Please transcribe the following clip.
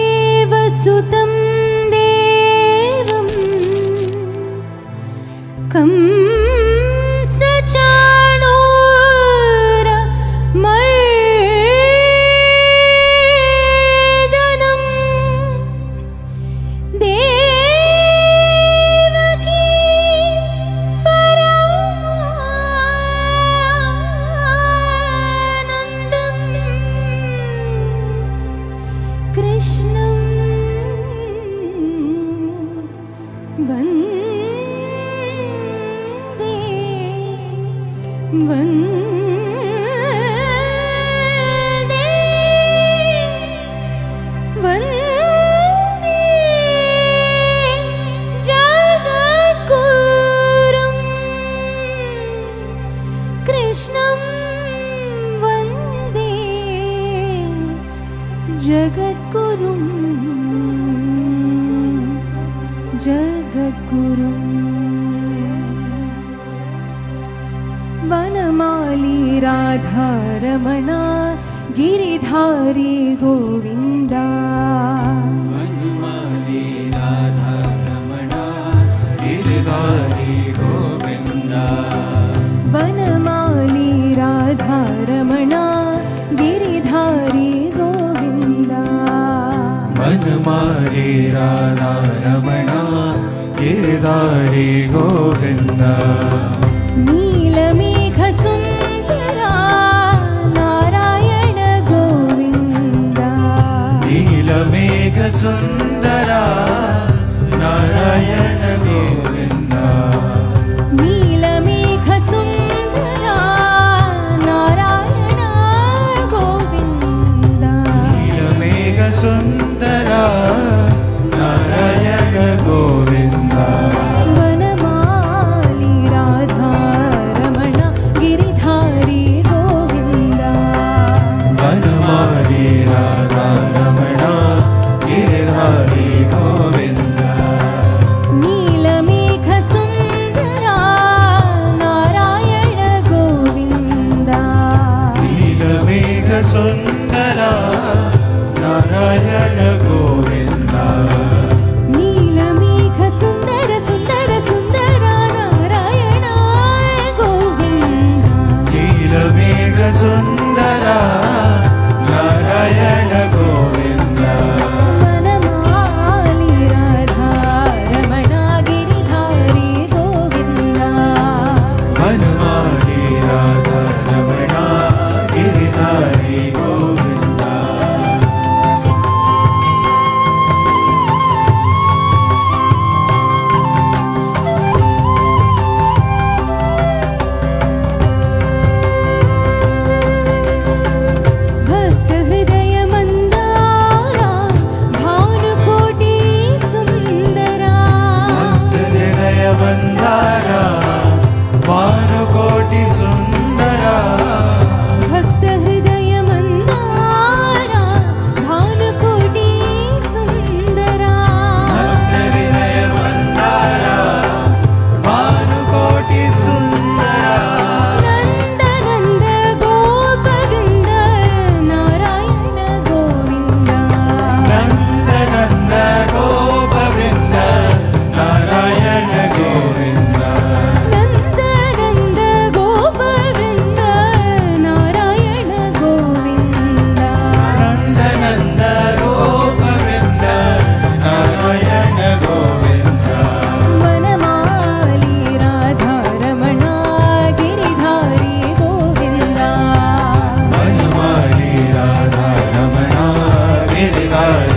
वसुदेवसुतं देवं कंसचाणूरमर्दनं देवकी परमानन्दं कृष्णं वन्दे वन्दे जगद्गुरुं कृष्णं वन्दे जगद्गुरुं वनमाली राधारमणा गिरिधारी गोविन्दा वनमाली राधारमणा गिरिधारी गोविन्दा वनमाली राधारमणा गिरिधारी गोविन्दा वनमाली राधारमणा गिरिधारी गोविन्दा नीलमेघसुन्दरा नारायण गोविन्दा नीलमेघसुन्दरा नारायण गोविन्दा नीलमेघसुन्दरा नारायण गोविन्दा नीलमेघसुन्दरा नारायण गोविन्दा वनमाली राधारमण गिरिधारी गोविन्दा वनमाली राधारमण गिरिधारी गोविन्दा नीलमेघसुन्दरा नारायण गोविन्दा नीलमेघसुन्दरा नारायण गोविन्दा नीलमेघसुन्दर सुन्दर सुन्दर नारायण गोविन्दा नीलमेघसुन्दरा नारायण गोविन्दा वनमाली राधारमण गिरिधारी गोविन्दा वनमाली राधारमण गिरिधारी गोविन्दा भक्तहृदय मन्दारा भानुकोटि सुन्दरा हृदय वन्दारा भानुकोटि सुन्दरा भक्तहृदय मन्दारा भानुकोटि सुन्दरा हृदय वन्दारा भानुकोटि सुन्दरा नन्दनन्द गोपवृन्द नारायण गोविन्दा नन्दनन्द गोपवृन्द नारायण गोविन्दा नन्दनन्द गोपवृन्द नारायण गोविन्दा नन्दनन्द गोपवृन्द नारायण गोविन्दा वनमाली राधारमण गिरिधारी गोविन्दा वनमाली राधारमण गिरिधारी